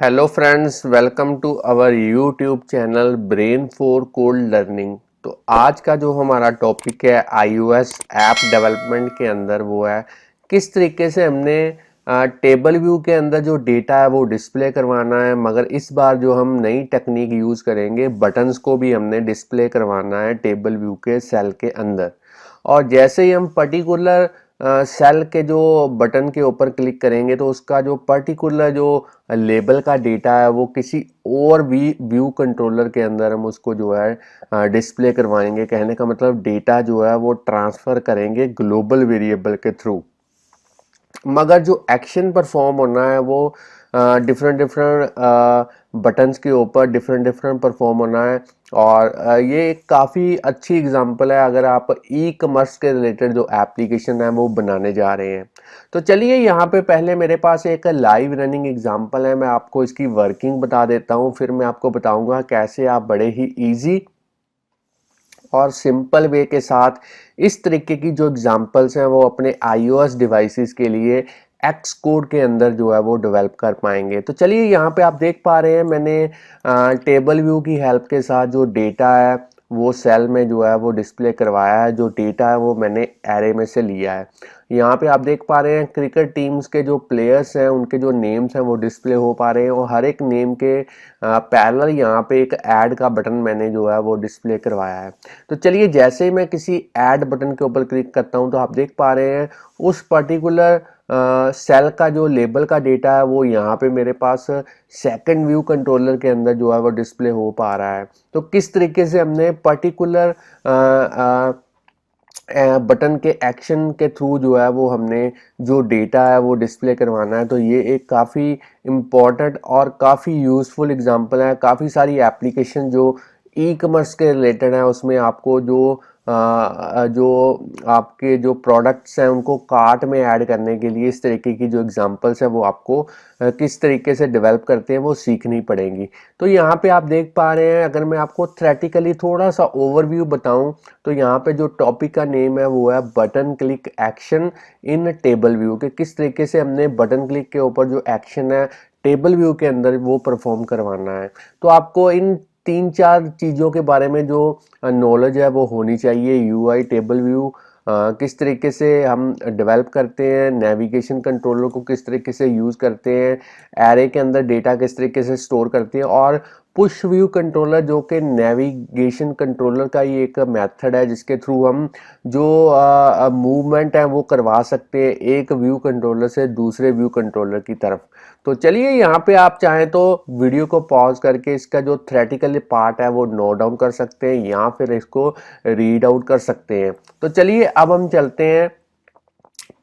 Hello friends, welcome to our YouTube channel brain for code learning. तो आज का जो हमारा टॉपिक है आईओएस ऐप डेवलपमेंट के अंदर वो है किस तरीके से हमने टेबल व्यू के अंदर जो डेटा है वो डिस्प्ले करवाना है। मगर इस बार जो हम नई टेक्निक यूज़ करेंगे, बटन्स को भी हमने डिस्प्ले करवाना है टेबल व्यू के सेल के अंदर। और जैसे ही हम पर्टिकुलर सेल के जो बटन के ऊपर क्लिक करेंगे तो उसका जो पर्टिकुलर जो लेबल का डेटा है वो किसी और भी व्यू कंट्रोलर के अंदर हम उसको जो है डिस्प्ले करवाएंगे। कहने का मतलब डेटा जो है वो ट्रांसफ़र करेंगे ग्लोबल वेरिएबल के थ्रू। मगर जो एक्शन परफॉर्म होना है वो डिफरेंट डिफरेंट बटन्स के ऊपर डिफरेंट डिफरेंट परफॉर्म होना है। और ये एक काफ़ी अच्छी एग्जांपल है अगर आप ई कॉमर्स के रिलेटेड जो एप्लीकेशन है वो बनाने जा रहे हैं। तो चलिए, यहाँ पे पहले मेरे पास एक लाइव रनिंग एग्जांपल है, मैं आपको इसकी वर्किंग बता देता हूँ, फिर मैं आपको बताऊंगा कैसे आप बड़े ही ईजी और सिंपल वे के साथ इस तरीके की जो एग्जांपल्स हैं वो अपने आईओएस डिवाइसेस के लिए एक्स कोड के अंदर जो है वो डेवलप कर पाएंगे। तो चलिए, यहाँ पे आप देख पा रहे हैं मैंने टेबल व्यू की हेल्प के साथ जो डेटा है वो सेल में जो है वो डिस्प्ले करवाया है। जो डेटा है वो मैंने एरे में से लिया है। यहाँ पे आप देख पा रहे हैं क्रिकेट टीम्स के जो प्लेयर्स हैं उनके जो नेम्स हैं वो डिस्प्ले हो पा रहे हैं और हर एक नेम के पैरेलल यहाँ पे एक ऐड का बटन मैंने जो है वो डिस्प्ले करवाया है। तो चलिए, जैसे ही मैं किसी ऐड बटन के ऊपर क्लिक करता हूं तो आप देख पा रहे हैं उस पर्टिकुलर सेल का जो लेबल का डेटा है वो यहाँ पे मेरे पास सेकंड व्यू कंट्रोलर के अंदर जो है वो डिस्प्ले हो पा रहा है। तो किस तरीके से हमने पर्टिकुलर बटन के एक्शन के थ्रू जो है वो हमने जो डेटा है वो डिस्प्ले करवाना है। तो ये एक काफ़ी इम्पॉर्टेंट और काफ़ी यूज़फुल एग्जांपल है। काफ़ी सारी एप्लीकेशन जो ई कॉमर्स के रिलेटेड है उसमें आपको जो आपके जो प्रोडक्ट्स हैं उनको कार्ट में ऐड करने के लिए इस तरीके की जो एग्जांपल्स है वो आपको किस तरीके से डेवलप करते हैं वो सीखनी पड़ेंगी। तो यहाँ पे आप देख पा रहे हैं, अगर मैं आपको थ्योरेटिकली थोड़ा सा ओवरव्यू बताऊं तो यहाँ पे जो टॉपिक का नेम है वो है button click action in table view, कि किस तरीके से हमने बटन क्लिक के ऊपर जो एक्शन है टेबल व्यू के अंदर वो परफॉर्म करवाना है। तो आपको इन तीन चार चीज़ों के बारे में जो नॉलेज है वो होनी चाहिए। यूआई टेबल व्यू किस तरीके से हम डेवलप करते हैं, नेविगेशन कंट्रोलर को किस तरीके से यूज़ करते हैं, एरे के अंदर डेटा किस तरीके से स्टोर करते हैं, और पुश व्यू कंट्रोलर जो कि नेविगेशन कंट्रोलर का ही एक मेथड है जिसके थ्रू हम जो मूवमेंट है वो करवा सकते हैं एक व्यू कंट्रोलर से दूसरे व्यू कंट्रोलर की तरफ। तो चलिए, यहाँ पे आप चाहें तो वीडियो को पॉज करके इसका जो थ्योरेटिकल पार्ट है वो नोट डाउन कर सकते हैं या फिर इसको रीड आउट कर सकते हैं। तो चलिए, अब हम चलते हैं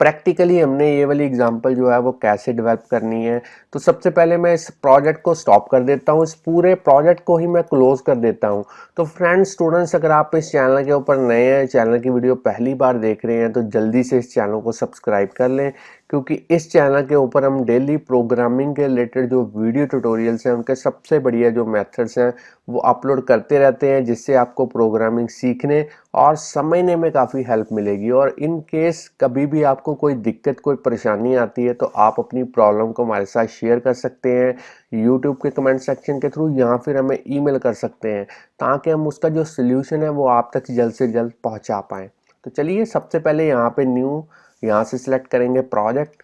प्रैक्टिकली हमने ये वाली एग्जांपल जो है वो कैसे डेवलप करनी है। तो सबसे पहले मैं इस प्रोजेक्ट को स्टॉप कर देता हूँ, इस पूरे प्रोजेक्ट को ही मैं क्लोज कर देता हूँ। तो फ्रेंड्स, स्टूडेंट्स, अगर आप इस चैनल के ऊपर नए हैं, चैनल की वीडियो पहली बार देख रहे हैं, तो जल्दी से इस चैनल को सब्सक्राइब कर लें, क्योंकि इस चैनल के ऊपर हम डेली प्रोग्रामिंग के रिलेटेड जो वीडियो ट्यूटोरियल्स हैं उनके सबसे बढ़िया जो मेथड्स हैं वो अपलोड करते रहते हैं, जिससे आपको प्रोग्रामिंग सीखने और समझने में काफ़ी हेल्प मिलेगी। और इन केस कभी भी आपको कोई दिक्कत, कोई परेशानी आती है तो आप अपनी प्रॉब्लम को हमारे साथ शेयर कर सकते हैं यूट्यूब के कमेंट सेक्शन के थ्रू, या फिर हमें ईमेल कर सकते हैं, ताकि हम उसका जो सोल्यूशन है वो आप तक जल्द से जल्द पहुंचा पाएँ। तो चलिए, सबसे पहले यहाँ पे न्यू, यहाँ से सिलेक्ट करेंगे प्रोजेक्ट।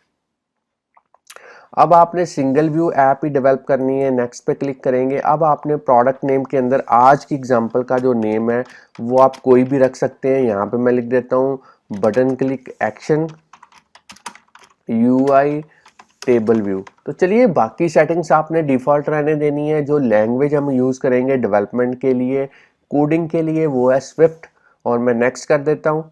अब आपने सिंगल व्यू ऐप ही डेवलप करनी है, नेक्स्ट पे क्लिक करेंगे। अब आपने प्रोडक्ट नेम के अंदर आज की एग्जांपल का जो नेम है वो आप कोई भी रख सकते हैं। यहाँ पे मैं लिख देता हूँ button click action UI table view. तो चलिए, बाकी सेटिंग्स आपने डिफॉल्ट रहने देनी है। जो लैंग्वेज हम यूज़ करेंगे डेवलपमेंट के लिए, कोडिंग के लिए, वो है स्विफ्ट, और मैं नेक्स्ट कर देता हूँ।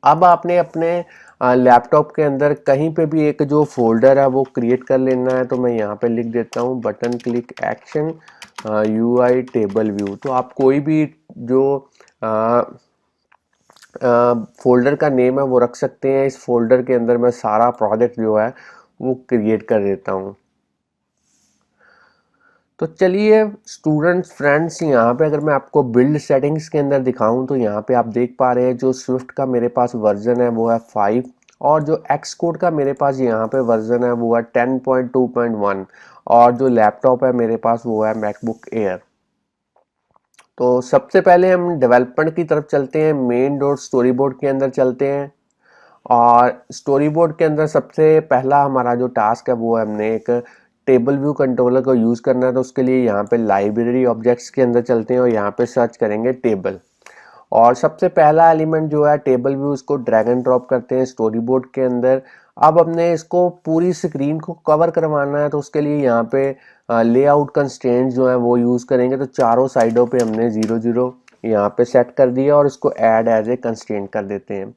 अब आपने अपने लैपटॉप के अंदर कहीं पे भी एक जो फोल्डर है वो क्रिएट कर लेना है। तो मैं यहाँ पे लिख देता हूँ button click action UI table view. तो आप कोई भी जो फोल्डर का नेम है वो रख सकते हैं। इस फोल्डर के अंदर मैं सारा प्रोजेक्ट जो है वो क्रिएट कर देता हूँ। तो चलिए स्टूडेंट्स, फ्रेंड्स, यहाँ पे अगर मैं आपको बिल्ड सेटिंग्स के अंदर दिखाऊं तो यहाँ पे आप देख पा रहे हैं जो स्विफ्ट का मेरे पास वर्जन है वो है 5, और जो एक्स कोड का मेरे पास यहाँ पे वर्जन है वो है 10.2.1 और जो लैपटॉप है मेरे पास वो है मैकबुक एयर। तो सबसे पहले हम डेवलपमेंट की तरफ चलते हैं, मेन डॉट स्टोरी बोर्ड के अंदर चलते हैं। और स्टोरी बोर्ड के अंदर सबसे पहला हमारा जो टास्क है वो है हमने एक टेबल व्यू कंट्रोलर को यूज़ करना है। तो उसके लिए यहाँ पे लाइब्रेरी ऑब्जेक्ट्स के अंदर चलते हैं और यहाँ पे सर्च करेंगे टेबल। और सबसे पहला एलिमेंट जो है टेबल व्यू, इसको ड्रैग एंड ड्रॉप करते हैं स्टोरी बोर्ड के अंदर। अब हमने इसको पूरी स्क्रीन को कवर करवाना है तो उसके लिए यहाँ पे लेआउट कंस्ट्रेंट्स जो है वो यूज़ करेंगे। तो चारों साइडों पे हमने 0 0 यहाँ पे सेट कर दिया और इसको ऐड एज ए कंस्ट्रेंट कर देते हैं।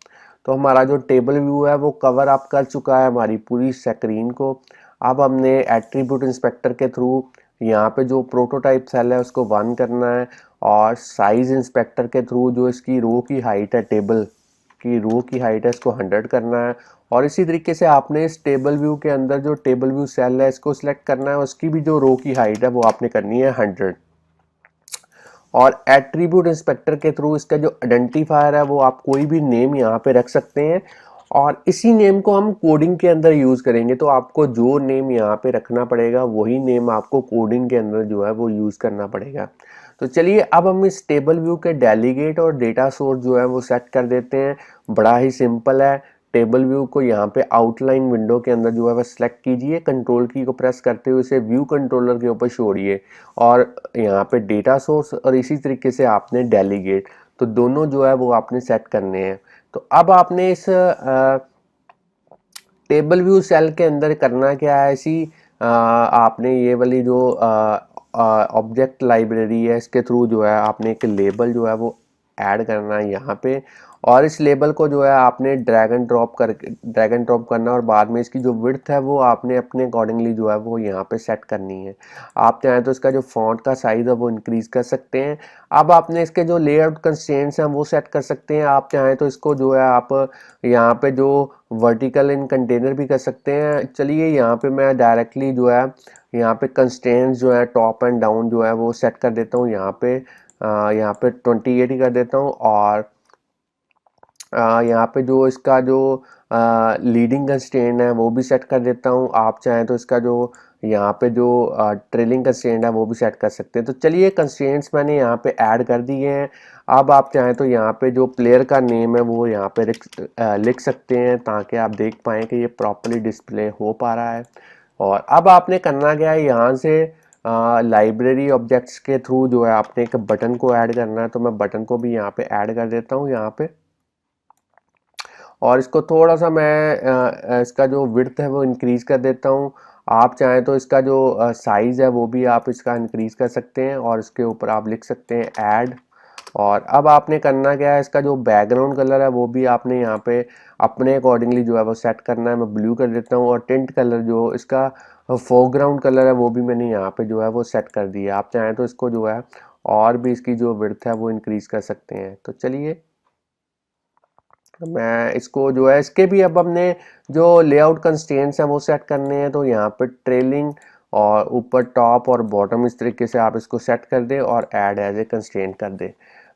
तो हमारा जो टेबल व्यू है वो कवर अप कर चुका है हमारी पूरी स्क्रीन को। अब हमने एट्रीब्यूट इंस्पेक्टर के थ्रू यहाँ पे जो प्रोटोटाइप सेल है उसको 1 करना है और साइज इंस्पेक्टर के थ्रू जो इसकी रो की हाइट है, टेबल की रो की हाइट है, इसको 100 करना है। और इसी तरीके से आपने इस टेबल व्यू के अंदर जो टेबल व्यू सेल है इसको सिलेक्ट करना है, उसकी भी जो रो की हाइट है वो आपने करनी है 100। और एट्रीब्यूट इंस्पेक्टर के थ्रू इसका जो आइडेंटिफायर है वो आप कोई भी नेम यहाँ पे रख सकते हैं और इसी नेम को हम कोडिंग के अंदर यूज़ करेंगे। तो आपको जो नेम यहाँ पे रखना पड़ेगा वही नेम आपको कोडिंग के अंदर जो है वो यूज़ करना पड़ेगा। तो चलिए अब हम इस टेबल व्यू के डेलीगेट और डेटा सोर्स जो है वो सेट कर देते हैं। बड़ा ही सिंपल है। टेबल व्यू को यहाँ पे आउटलाइन विंडो के अंदर जो है वह सिलेक्ट कीजिए, कंट्रोल की को प्रेस करते हुए इसे व्यू कंट्रोलर के ऊपर छोड़िए और यहाँ पे डेटा सोर्स और इसी तरीके से आपने डेलीगेट, तो दोनों जो है वो आपने सेट करने हैं। तो अब आपने इस टेबल व्यू सेल के अंदर करना क्या है, इसी आपने ये वाली जो ऑब्जेक्ट लाइब्रेरी है इसके थ्रू जो है आपने एक लेबल जो है वो ऐड करना है यहाँ पे। और इस लेबल को जो है आपने ड्रैग एंड ड्रॉप करना है और बाद में इसकी जो विड्थ है वो आपने अपने अकॉर्डिंगली जो है वो यहाँ पे सेट करनी है। आप चाहें तो इसका जो फॉन्ट का साइज है वो इंक्रीज कर सकते हैं। अब आपने इसके जो लेआउट कंस्ट्रेंट्स हैं वो सेट कर सकते हैं। आप चाहें तो इसको जो है आप यहाँ पे जो वर्टिकल इन कंटेनर भी कर सकते हैं। चलिए यहाँ पे मैं डायरेक्टली जो है यहाँ पे कंस्ट्रेंट्स जो है टॉप एंड डाउन जो है वो सेट कर देता हूँ। यहाँ पे 28 ही कर देता हूँ और यहाँ पे जो इसका जो लीडिंग कंस्ट्रेंट है वो भी सेट कर देता हूँ। आप चाहें तो इसका जो यहाँ पे जो ट्रेलिंग कंस्ट्रेंट है वो भी सेट कर सकते हैं। तो चलिए कंस्ट्रेंट्स मैंने यहाँ पे ऐड कर दिए हैं। अब आप चाहें तो यहाँ पे जो प्लेयर का नेम है वो यहाँ पे लिख सकते हैं ताकि आप देख पाएँ कि ये प्रॉपरली डिस्प्ले हो पा रहा है। और अब आपने करना क्या है, यहाँ से लाइब्रेरी ऑब्जेक्ट्स के थ्रू जो है आपने एक बटन को ऐड करना है। तो मैं बटन को भी यहाँ पे ऐड कर देता हूँ यहाँ पे और इसको थोड़ा सा मैं इसका जो विड्थ है वो इंक्रीज कर देता हूँ। आप चाहें तो इसका जो साइज है वो भी आप इसका इंक्रीज कर सकते हैं और इसके ऊपर आप लिख सकते हैं ऐड। और अब आपने करना क्या है, इसका जो बैकग्राउंड कलर है वो भी आपने यहाँ पे अपने अकॉर्डिंगली जो है वो सेट करना है। मैं ब्लू कर देता हूँ और टिंट कलर जो इसका फोरग्राउंड कलर है वो भी मैंने यहाँ पे जो है वो सेट कर दिया। आप चाहें तो इसको जो है और भी इसकी जो विड्थ है वो इंक्रीज कर सकते हैं। तो चलिए मैं इसको जो है इसके भी अब हमने जो लेआउट कंस्ट्रेंट्स हैं वो सेट करने हैं। तो यहाँ पे ट्रेलिंग और ऊपर टॉप और बॉटम इस तरीके से आप इसको सेट कर दें और ऐड एज ए कंस्ट्रेंट कर दें।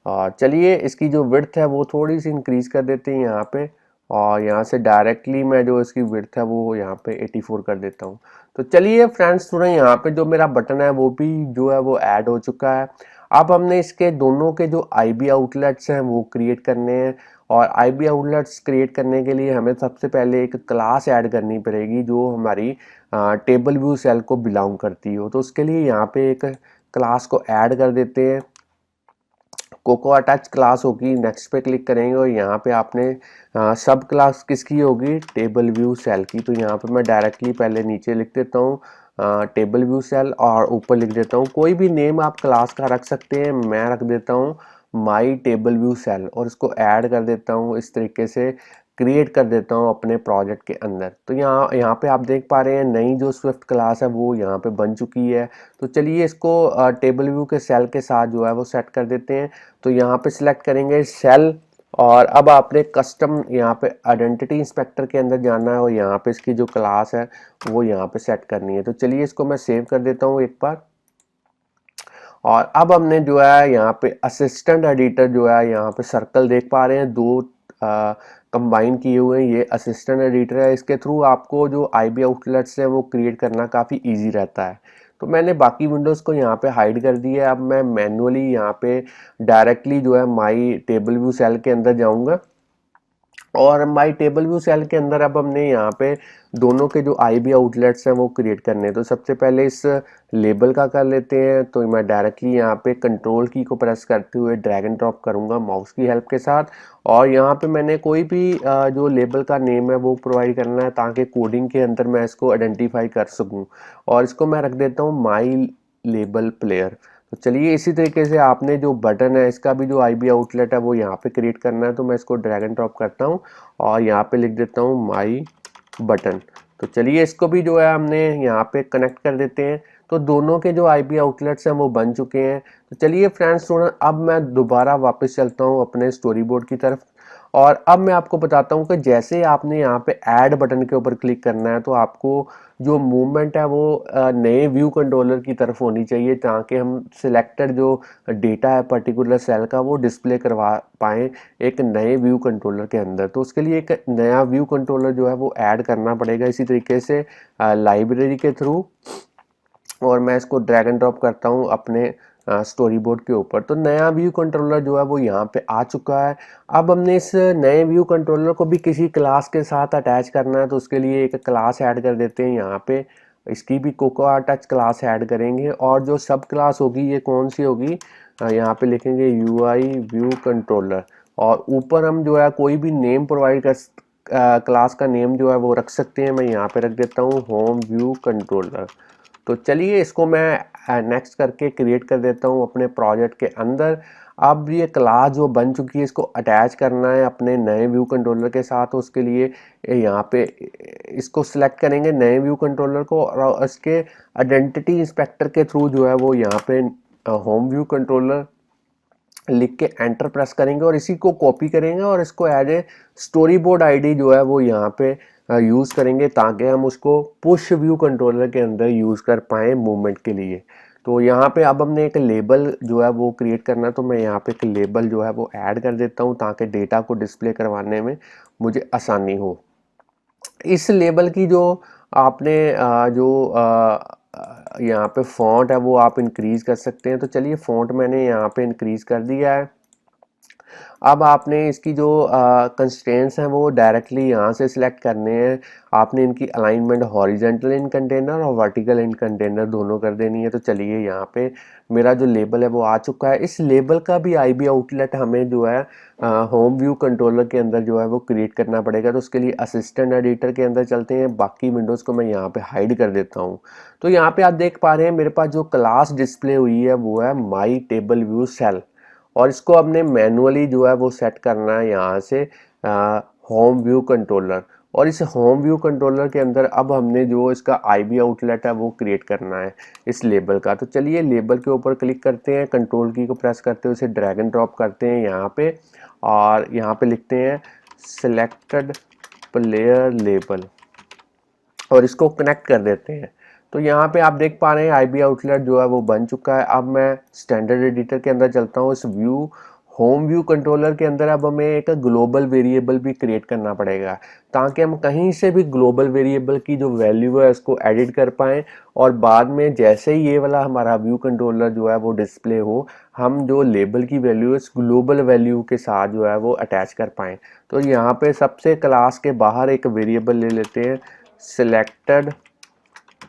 और चलिए इसकी जो विड्थ है वो थोड़ी सी इंक्रीज कर देते हैं यहाँ पे और यहाँ से डायरेक्टली मैं जो इसकी विड्थ है वो यहाँ पे 84 कर देता हूँ। तो चलिए फ्रेंड्स, थोड़ा यहाँ पे जो मेरा बटन है वो भी जो है वो ऐड हो चुका है। अब हमने इसके दोनों के जो आईबी आउटलेट्स हैं वो क्रिएट करने हैं और आईबी आउटलेट्स क्रिएट करने के लिए हमें सबसे पहले एक क्लास ऐड करनी पड़ेगी जो हमारी टेबल व्यू सेल को बिलोंग करती हो। तो उसके लिए यहाँ पे एक क्लास को ऐड कर देते हैं। कोको अटैच क्लास होगी, नेक्स्ट पे क्लिक करेंगे और यहाँ पे आपने सब क्लास किसकी होगी, टेबल व्यू सेल की। तो यहाँ पे मैं डायरेक्टली पहले नीचे लिख देता हूँ टेबल व्यू सेल और ऊपर लिख देता हूँ कोई भी नेम आप क्लास का रख सकते हैं। मैं रख देता हूँ माई टेबल व्यू सेल और इसको ऐड कर देता हूँ, इस तरीके से क्रिएट कर देता हूँ अपने प्रोजेक्ट के अंदर। तो यहाँ पे आप देख पा रहे हैं नई जो स्विफ्ट क्लास है वो यहाँ पे बन चुकी है। तो चलिए इसको टेबल व्यू के सेल के साथ जो है वो सेट कर देते हैं। तो यहाँ पे सिलेक्ट करेंगे सेल और अब आपने कस्टम यहाँ पे आइडेंटिटी इंस्पेक्टर के अंदर जाना है और यहाँ पे इसकी जो क्लास है वो यहाँ पे सेट करनी है। तो चलिए इसको मैं सेव कर देता हूँ एक बार। और अब हमने जो है यहाँ पे असिस्टेंट एडिटर जो है यहाँ पे सर्कल देख पा रहे हैं, दो कंबाइन किए हुए हैं। ये असिस्टेंट एडिटर है, इसके थ्रू आपको जो आईबी आउटलेट्स हैं वो क्रिएट करना काफ़ी ईजी रहता है। तो मैंने बाकी विंडोज़ को यहाँ पे हाइड कर दिया है। अब मैं मैनुअली यहाँ पे डायरेक्टली जो है माई टेबल व्यू सेल के अंदर जाऊँगा और माई टेबल व्यू सेल के अंदर अब हमने यहाँ पे दोनों के जो आईबी आउटलेट्स हैं वो क्रिएट करने हैं। तो सबसे पहले इस लेबल का कर लेते हैं। तो मैं डायरेक्टली यहाँ पे कंट्रोल की को प्रेस करते हुए ड्रैग एंड ड्रॉप करूँगा माउस की हेल्प के साथ, और यहाँ पे मैंने कोई भी जो लेबल का नेम है वो प्रोवाइड करना है ताकि कोडिंग के अंदर मैं इसको आइडेंटिफाई कर सकूँ। और इसको मैं रख देता हूँ माई लेबल प्लेयर। तो चलिए इसी तरीके से आपने जो बटन है इसका भी जो आईबी आउटलेट है वो यहाँ पे क्रिएट करना है। तो मैं इसको ड्रैग एंड ड्रॉप करता हूँ और यहाँ पे लिख देता हूँ माई बटन। तो चलिए इसको भी जो है हमने यहाँ पे कनेक्ट कर देते हैं। तो दोनों के जो आईबी आउटलेट्स हैं वो बन चुके हैं। तो चलिए फ्रेंड्स अब मैं दोबारा वापस चलता हूँ अपने स्टोरी बोर्ड की तरफ, और अब मैं आपको बताता हूँ कि जैसे आपने यहाँ पे ऐड बटन के ऊपर क्लिक करना है तो आपको जो मूवमेंट है वो नए व्यू कंट्रोलर की तरफ होनी चाहिए ताकि हम सिलेक्टेड जो डेटा है पर्टिकुलर सेल का वो डिस्प्ले करवा पाएँ एक नए व्यू कंट्रोलर के अंदर। तो उसके लिए एक नया व्यू कंट्रोलर जो है वो ऐड करना पड़ेगा इसी तरीके से लाइब्रेरी के थ्रू, और मैं इसको ड्रैग एंड ड्रॉप करता हूँ अपने स्टोरी बोर्ड के ऊपर। तो नया व्यू कंट्रोलर जो है वो यहाँ पे आ चुका है। अब हमने इस नए व्यू कंट्रोलर को भी किसी क्लास के साथ अटैच करना है। तो उसके लिए एक क्लास ऐड कर देते हैं यहाँ पे, इसकी भी कोकोआ टच क्लास ऐड करेंगे, और जो सब क्लास होगी ये कौन सी होगी, यहाँ पे लिखेंगे यूआई व्यू कंट्रोलर, और ऊपर हम जो है कोई भी नेम प्रोवाइड कर क्लास का नेम जो है वो रख सकते हैं। मैं यहाँ पे रख देता हूँ होम व्यू कंट्रोलर। तो चलिए इसको मैं नेक्स्ट करके क्रिएट कर देता हूँ अपने प्रोजेक्ट के अंदर। अब ये क्लास जो बन चुकी है इसको अटैच करना है अपने नए व्यू कंट्रोलर के साथ। तो उसके लिए यहाँ पे इसको सिलेक्ट करेंगे नए व्यू कंट्रोलर को, और इसके आइडेंटिटी इंस्पेक्टर के थ्रू जो है वो यहाँ पे होम व्यू कंट्रोलर लिख के एंटर प्रेस करेंगे और इसी को कॉपी करेंगे और इसको as a storyboard ID जो है वो यहाँ पे यूज़ करेंगे ताकि हम उसको पुश व्यू कंट्रोलर के अंदर यूज़ कर पाएँ मूवमेंट के लिए। तो यहाँ पे अब हमने एक लेबल जो है वो क्रिएट करना है। तो मैं यहाँ पे एक लेबल जो है वो ऐड कर देता हूँ ताकि डेटा को डिस्प्ले करवाने में मुझे आसानी हो। इस लेबल की जो आपने यहाँ पे फ़ॉन्ट है वो आप इंक्रीज़ कर सकते हैं। तो चलिए फ़ॉन्ट मैंने यहाँ पे इंक्रीज़ कर दिया है। अब आपने इसकी जो कंस्ट्रेंट्स हैं वो डायरेक्टली यहाँ से सिलेक्ट करने हैं। आपने इनकी अलाइनमेंट हॉरिजेंटल इन कंटेनर और वर्टिकल इन कंटेनर दोनों कर देनी है। तो चलिए यहाँ पे मेरा जो लेबल है वो आ चुका है। इस लेबल का भी आईबी आउटलेट हमें जो है होम व्यू कंट्रोलर के अंदर जो है वो क्रिएट करना पड़ेगा। तो उसके लिए असिस्टेंट एडिटर के अंदर चलते हैं। बाकी विंडोज़ को मैं यहाँ पे हाइड कर देता हूँ। तो यहाँ पे आप देख पा रहे हैं मेरे पास जो क्लास डिस्प्ले हुई है वो है माई टेबल व्यू सेल, और इसको हमने मैनुअली जो है वो सेट करना है यहाँ से होम व्यू कंट्रोलर। और इस होम व्यू कंट्रोलर के अंदर अब हमने जो इसका आईबी आउटलेट है वो क्रिएट करना है इस लेबल का। तो चलिए लेबल के ऊपर क्लिक करते हैं, कंट्रोल की को प्रेस करते हुए इसे ड्रैग एंड ड्रॉप करते हैं यहाँ पे, और यहाँ पे लिखते हैं सिलेक्टेड प्लेयर लेबल और इसको कनेक्ट कर देते हैं। तो यहाँ पे आप देख पा रहे हैं आईबी आउटलेट जो है वो बन चुका है। अब मैं स्टैंडर्ड एडिटर के अंदर चलता हूँ। इस व्यू होम व्यू कंट्रोलर के अंदर अब हमें एक ग्लोबल वेरिएबल भी क्रिएट करना पड़ेगा ताकि हम कहीं से भी ग्लोबल वेरिएबल की जो वैल्यू है उसको एडिट कर पाएँ, और बाद में जैसे ही ये वाला हमारा व्यू कंट्रोलर जो है वो डिस्प्ले हो, हम जो लेबल की वैल्यू है इस ग्लोबल वैल्यू के साथ जो है वो अटैच कर पाएँ। तो यहाँ पे सबसे क्लास के बाहर एक वेरिएबल ले लेते हैं सिलेक्टेड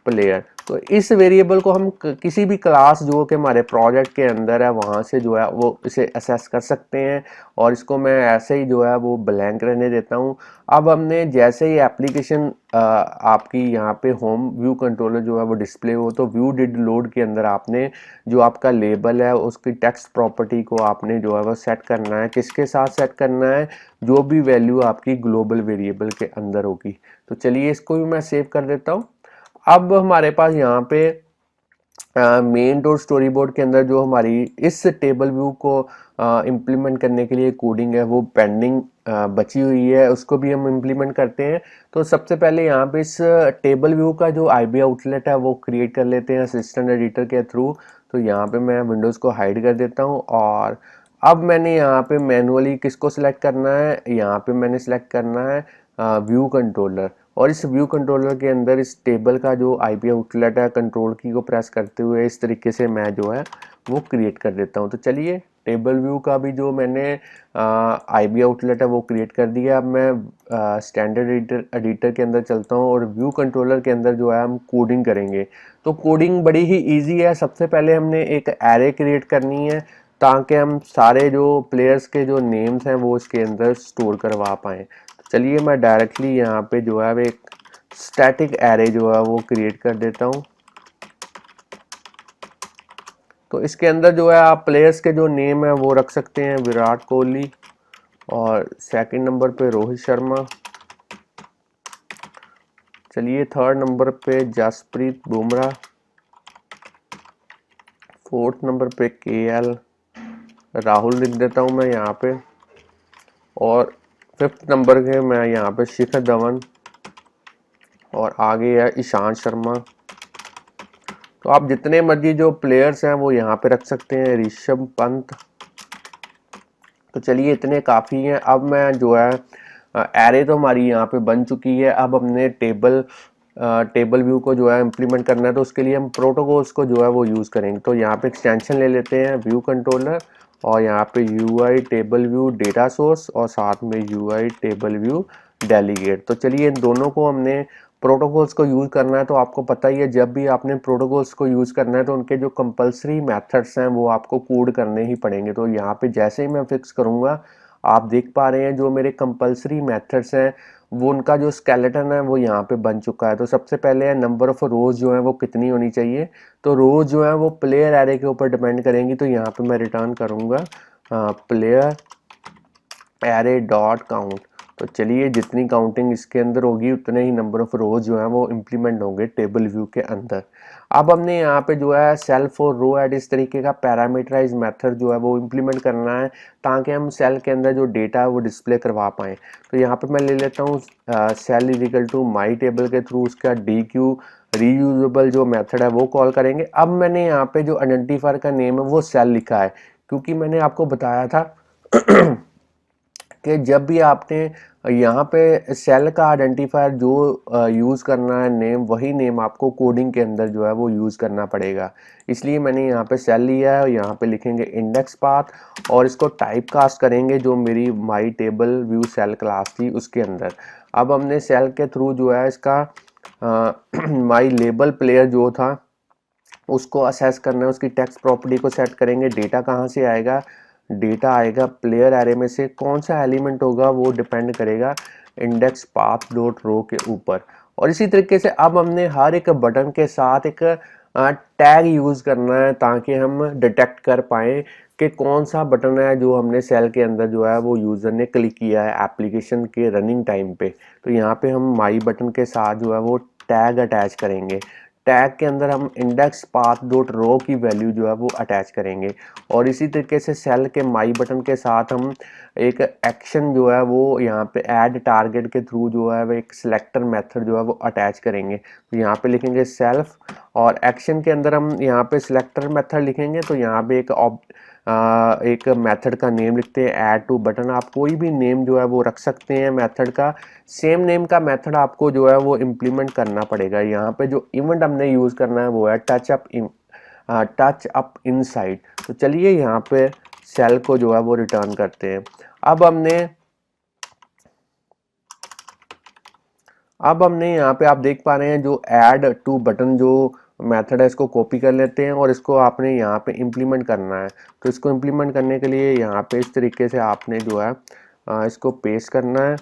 प्लेयर। तो इस वेरिएबल को हम किसी भी क्लास जो कि हमारे प्रोजेक्ट के अंदर है वहाँ से जो है वो इसे असेस कर सकते हैं, और इसको मैं ऐसे ही जो है वो ब्लैंक रहने देता हूँ। अब हमने जैसे ही एप्लीकेशन आपकी यहाँ पे होम व्यू कंट्रोलर जो है वो डिस्प्ले हो, तो व्यू डिड लोड के अंदर आपने जो आपका लेबल है उसकी टेक्स्ट प्रॉपर्टी को आपने जो है वो सेट करना है। किसके साथ सेट करना है, जो भी वैल्यू आपकी ग्लोबल वेरिएबल के अंदर होगी। तो चलिए इसको भी मैं सेव कर देता हूँ। अब हमारे पास यहाँ पे मेन डॉट स्टोरी बोर्ड के अंदर जो हमारी इस टेबल व्यू को इम्प्लीमेंट करने के लिए कोडिंग है वो पेंडिंग बची हुई है, उसको भी हम इम्प्लीमेंट करते हैं। तो सबसे पहले यहाँ पे इस टेबल व्यू का जो आईबी आउटलेट है वो क्रिएट कर लेते हैं असिस्टेंट एडिटर के थ्रू। तो यहाँ पे मैं विंडोज़ को हाइड कर देता हूँ, और अब मैंने यहाँ पे मैनुअली किसको सिलेक्ट करना है, यहाँ पे मैंने सिलेक्ट करना है व्यू कंट्रोलर, और इस व्यू कंट्रोलर के अंदर इस टेबल का जो आईपी आउटलेट है कंट्रोल की को प्रेस करते हुए इस तरीके से मैं जो है वो क्रिएट कर देता हूँ। तो चलिए टेबल व्यू का भी जो मैंने आईबी आउटलेट है वो क्रिएट कर दिया। अब मैं स्टैंडर्ड एडिटर के अंदर चलता हूँ और व्यू कंट्रोलर के अंदर जो है हम कोडिंग करेंगे। तो कोडिंग बड़ी ही इजी है। सबसे पहले हमने एक एरे क्रिएट करनी है ताकि हम सारे जो प्लेयर्स के जो नेम्स हैं वो इसके अंदर स्टोर करवा पाएँ। तो चलिए मैं डायरेक्टली यहाँ पे जो है एक स्टैटिक एरे जो है वो क्रिएट कर देता हूँ। तो इसके अंदर जो है आप प्लेयर्स के जो नेम है वो रख सकते हैं, विराट कोहली, और सेकंड नंबर पे रोहित शर्मा, चलिए थर्ड नंबर पे जसप्रीत बुमराह, फोर्थ नंबर पे केएल राहुल लिख देता हूँ मैं यहाँ पे, और फिफ्थ नंबर के मैं यहाँ पे शिखर धवन, और आगे है ईशांत शर्मा। तो आप जितने मर्जी जो प्लेयर्स हैं वो यहाँ पे रख सकते हैं, ऋषभ पंत। तो चलिए इतने काफ़ी हैं। अब मैं जो है एरे तो हमारी यहाँ पे बन चुकी है। अब हमने टेबल व्यू को जो है इम्प्लीमेंट करना है, तो उसके लिए हम प्रोटोकॉल्स को जो है वो यूज़ करेंगे। तो यहाँ पे एक्सटेंशन ले लेते हैं व्यू कंट्रोलर, और यहाँ पे UI table view data source, और साथ में यूआई टेबल व्यू डेलीगेट। तो चलिए इन दोनों को हमने प्रोटोकॉल्स को यूज़ करना है। तो आपको पता ही है जब भी आपने प्रोटोकॉल्स को यूज़ करना है तो उनके जो कंपलसरी मेथड्स हैं वो आपको कोड करने ही पड़ेंगे। तो यहाँ पे जैसे ही मैं फिक्स करूँगा, आप देख पा रहे हैं जो मेरे कंपलसरी मेथड्स हैं वो उनका जो स्केलेटन है वो यहाँ पे बन चुका है। तो सबसे पहले है नंबर ऑफ रोज जो है वो कितनी होनी चाहिए। तो रोज जो है वो प्लेयर एरे के ऊपर डिपेंड करेंगी। तो यहाँ पे मैं रिटर्न करूँगा प्लेयर एरे डॉट काउंट। तो चलिए जितनी काउंटिंग इसके अंदर होगी उतने ही नंबर ऑफ रोज जो है वो इम्प्लीमेंट होंगे टेबल व्यू के अंदर। अब हमने यहाँ पे जो है सेल्फ और रो एड इस तरीके का पैरामीटराइज मेथड जो है वो इम्प्लीमेंट करना है ताकि हम सेल के अंदर जो डेटा है वो डिस्प्ले करवा पाएँ। तो यहाँ पे मैं ले लेता हूँ cell is equal to my table के थ्रू उसका डी क्यू रीयूजेबल जो मेथड है वो कॉल करेंगे। अब मैंने यहाँ पे जो आइडेंटिफायर का नेम है वो सेल लिखा है, क्योंकि मैंने आपको बताया था कि जब भी आपने यहाँ पे सेल का आइडेंटिफायर जो यूज़ करना है नेम, वही नेम आपको कोडिंग के अंदर जो है वो यूज़ करना पड़ेगा। इसलिए मैंने यहाँ पे सेल लिया है, यहाँ पे लिखेंगे इंडेक्स पाथ और इसको टाइप कास्ट करेंगे जो मेरी my table view cell class थी उसके अंदर। अब हमने सेल के थ्रू जो है इसका माई लेबल प्लेयर जो था उसको असेस करना है, उसकी टेक्स्ट प्रॉपर्टी को सेट करेंगे। डेटा कहाँ से आएगा, डेटा आएगा प्लेयर एरे में से। कौन सा एलिमेंट होगा वो डिपेंड करेगा इंडेक्स पाथ डॉट रो के ऊपर। और इसी तरीके से अब हमने हर एक बटन के साथ एक टैग यूज़ करना है ताकि हम डिटेक्ट कर पाएँ कि कौन सा बटन है जो हमने सेल के अंदर जो है वो यूज़र ने क्लिक किया है एप्लीकेशन के रनिंग टाइम पे। तो यहाँ पे हम माई बटन के साथ जो है वो टैग अटैच करेंगे। टैग के अंदर हम इंडेक्स पाथ डॉट रो की वैल्यू जो है वो अटैच करेंगे। और इसी तरीके से सेल के माई बटन के साथ हम एक एक्शन जो है वो यहाँ पे ऐड टारगेट के थ्रू जो है वो एक सिलेक्टर मेथड जो है वो अटैच करेंगे। तो यहाँ पे लिखेंगे सेल्फ, और एक्शन के अंदर हम यहाँ पे सिलेक्टर मेथड लिखेंगे। तो यहाँ पे एक मेथड का नेम लिखते हैं ऐड टू बटन। आप कोई भी नेम जो है वो रख सकते हैं मेथड का। सेम नेम का मेथड आपको जो है वो इम्प्लीमेंट करना पड़ेगा। यहाँ पे जो इवेंट हमने यूज़ करना है वो है टच अप इनसाइड। तो चलिए यहाँ पे सेल को जो है वो रिटर्न करते हैं। अब हमने यहाँ पे आप देख पा रहे हैं जो ऐड टू बटन जो मेथड है इसको कॉपी कर लेते हैं और इसको आपने यहाँ पे इम्प्लीमेंट करना है। तो इसको इम्प्लीमेंट करने के लिए यहाँ पे इस तरीके से आपने जो है इसको पेस्ट करना है,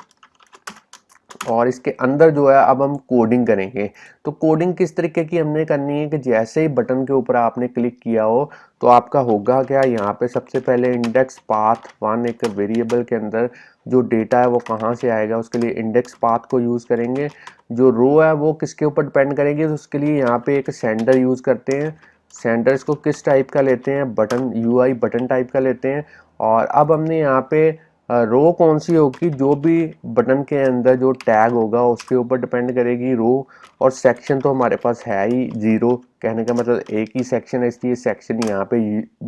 और इसके अंदर जो है अब हम कोडिंग करेंगे। तो कोडिंग किस तरीके की हमने करनी है कि जैसे ही बटन के ऊपर आपने क्लिक किया हो तो आपका होगा क्या, यहाँ पे सबसे पहले इंडेक्स पाथ वन एक वेरिएबल के अंदर जो डेटा है वो कहाँ से आएगा, उसके लिए इंडेक्स पाथ को यूज़ करेंगे। जो रो है वो किसके ऊपर डिपेंड करेगी, तो उसके लिए यहाँ पे एक सेंडर यूज़ करते हैं। सेंडर इसको किस टाइप का लेते हैं, बटन यूआई बटन टाइप का लेते हैं। और अब हमने यहाँ पे रो कौन सी होगी, जो भी बटन के अंदर जो टैग होगा उसके ऊपर डिपेंड करेगी रो। और सेक्शन तो हमारे पास है ही 0, कहने का मतलब एक ही सेक्शन है, इसलिए सेक्शन यहाँ पे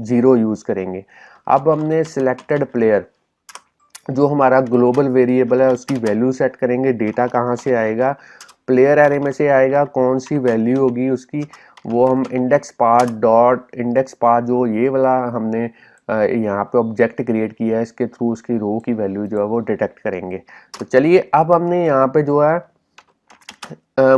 0 यूज़ करेंगे। अब हमने सिलेक्टेड प्लेयर, जो हमारा ग्लोबल वेरिएबल है उसकी वैल्यू सेट करेंगे। डेटा कहाँ से आएगा, प्लेयर एरे में से आएगा। कौन सी वैल्यू होगी उसकी, वो हम index path dot index path, जो ये वाला हमने यहाँ पे ऑब्जेक्ट क्रिएट किया है, इसके थ्रू उसकी रो की वैल्यू जो है वो डिटेक्ट करेंगे। तो चलिए अब हमने यहाँ पे जो है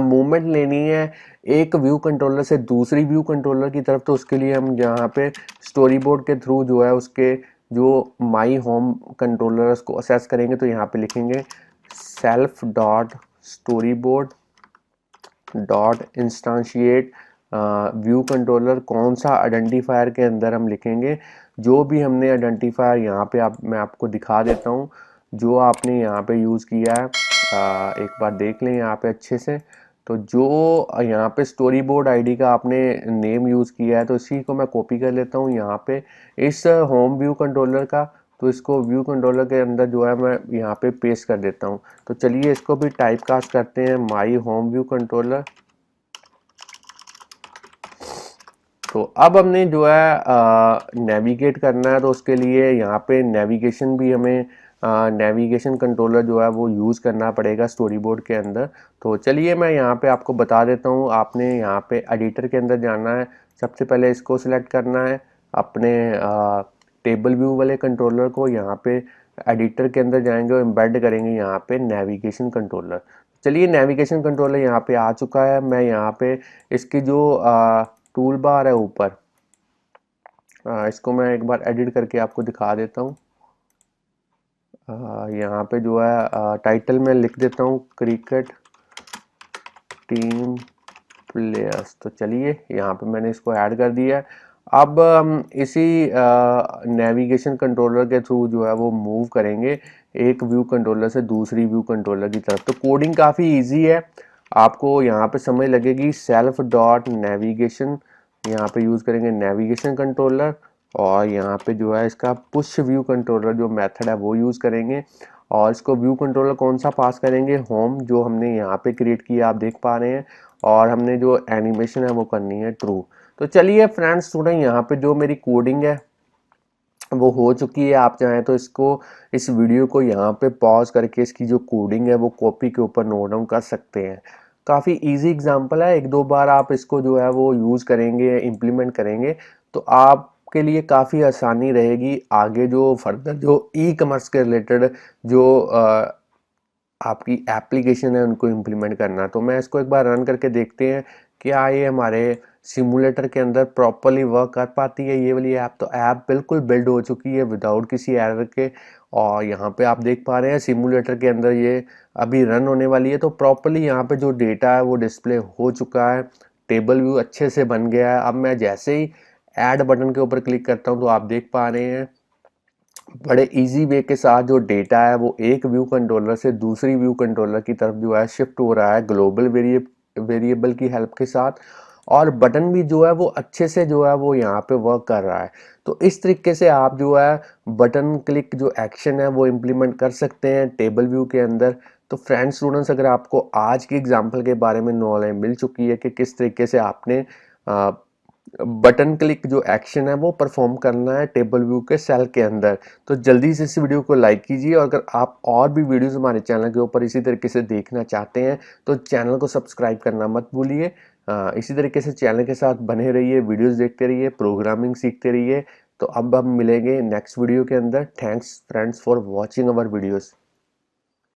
मूवमेंट लेनी है एक व्यू कंट्रोलर से दूसरी व्यू कंट्रोलर की तरफ। तो उसके लिए हम यहाँ पे स्टोरी बोर्ड के थ्रू जो है उसके जो माई होम कंट्रोलर उसको असेस करेंगे। तो यहाँ पे लिखेंगे self dot storyboard dot instantiate view controller. कौन सा आइडेंटिफायर के अंदर हम लिखेंगे, जो भी हमने आइडेंटिफायर यहाँ पे मैं आपको दिखा देता हूँ जो आपने यहाँ पे यूज़ किया है। एक बार देख लें यहाँ पे अच्छे से। तो जो यहाँ पे स्टोरी बोर्ड आईडी का आपने नेम यूज़ किया है, तो इसी को मैं कॉपी कर लेता हूँ यहाँ पे इस होम व्यू कंट्रोलर का। तो इसको व्यू कंट्रोलर के अंदर जो है मैं यहाँ पे पेस्ट कर देता हूँ। तो चलिए इसको भी टाइप कास्ट करते हैं, माई होम व्यू कंट्रोलर। तो अब हमने जो है नेविगेट करना है, तो उसके लिए यहाँ पे नेविगेशन भी हमें नेविगेशन कंट्रोलर जो है वो यूज़ करना पड़ेगा स्टोरी बोर्ड के अंदर। तो चलिए मैं यहाँ पे आपको बता देता हूँ। आपने यहाँ पे एडिटर के अंदर जाना है, सबसे पहले इसको सिलेक्ट करना है अपने टेबल व्यू वाले कंट्रोलर को। यहाँ पे एडिटर के अंदर जाएंगे और एम्बेड करेंगे यहाँ पे नेविगेशन कंट्रोलर। चलिए नेविगेशन कंट्रोलर यहाँ पे आ चुका है। मैं यहाँ पे इसकी जो टूल बार है ऊपर, इसको मैं एक बार एडिट करके आपको दिखा देता हूँ। यहाँ पे जो है टाइटल में लिख देता हूँ क्रिकेट टीम प्लेयर्स। तो चलिए यहाँ पे मैंने इसको ऐड कर दिया है। अब हम इसी नेविगेशन कंट्रोलर के थ्रू जो है वो मूव करेंगे एक व्यू कंट्रोलर से दूसरी व्यू कंट्रोलर की तरफ। तो कोडिंग काफ़ी इजी है, आपको यहाँ पे समझ लगेगी। सेल्फ डॉट नेविगेशन यहाँ पे यूज़ करेंगे नेविगेशन कंट्रोलर, और यहाँ पे जो है इसका पुश व्यू कंट्रोलर जो मेथड है वो यूज़ करेंगे। और इसको व्यू कंट्रोलर कौन सा पास करेंगे, होम, जो हमने यहाँ पे क्रिएट किया आप देख पा रहे हैं। और हमने जो एनिमेशन है वो करनी है ट्रू। तो चलिए फ्रेंड्स स्टूडेंट, यहाँ पे जो मेरी कोडिंग है वो हो चुकी है। आप चाहें तो इसको इस वीडियो को यहाँ पे पॉज करके इसकी जो कोडिंग है वो कॉपी के ऊपर नोट डाउन कर सकते हैं। काफ़ी इजी एग्जांपल है, एक दो बार आप इसको जो है वो यूज़ करेंगे, इम्प्लीमेंट करेंगे, तो आपके लिए काफ़ी आसानी रहेगी आगे जो फर्दर जो ई कॉमर्स के रिलेटेड जो आपकी एप्लीकेशन है उनको इम्प्लीमेंट करना। तो मैं इसको एक बार रन करके देखते हैं क्या ये हमारे सिमुलेटर के अंदर प्रॉपरली वर्क कर पाती है ये वाली ऐप। तो ऐप बिल्कुल बिल्ड हो चुकी है विदाउट किसी एरर के, और यहाँ पे आप देख पा रहे हैं सिमुलेटर के अंदर ये अभी रन होने वाली है। तो प्रॉपरली यहाँ पे जो डेटा है वो डिस्प्ले हो चुका है, टेबल व्यू अच्छे से बन गया है। अब मैं जैसे ही ऐड बटन के ऊपर क्लिक करता हूँ तो आप देख पा रहे हैं बड़े इजी वे के साथ जो डेटा है वो एक व्यू कंट्रोलर से दूसरी व्यू कंट्रोलर की तरफ जो है शिफ्ट हो रहा है ग्लोबल वेरिएबल की हेल्प के साथ। और बटन भी जो है वो अच्छे से जो है वो यहाँ पे वर्क कर रहा है। तो इस तरीके से आप जो है बटन क्लिक जो एक्शन है वो इम्प्लीमेंट कर सकते हैं टेबल व्यू के अंदर। तो फ्रेंड्स स्टूडेंट्स, अगर आपको आज की एग्जाम्पल के बारे में नॉलेज मिल चुकी है कि किस तरीके से आपने बटन क्लिक जो एक्शन है वो परफॉर्म करना है टेबल व्यू के सेल के अंदर, तो जल्दी से इस वीडियो को लाइक कीजिए। और अगर आप और भी वीडियोस हमारे चैनल के ऊपर इसी तरीके से देखना चाहते हैं तो चैनल को सब्सक्राइब करना मत भूलिए। इसी तरीके से चैनल के साथ बने रहिए, वीडियोस देखते रहिए, प्रोग्रामिंग सीखते रहिए। तो अब हम मिलेंगे नेक्स्ट वीडियो के अंदर। Thanks friends for watching our videos.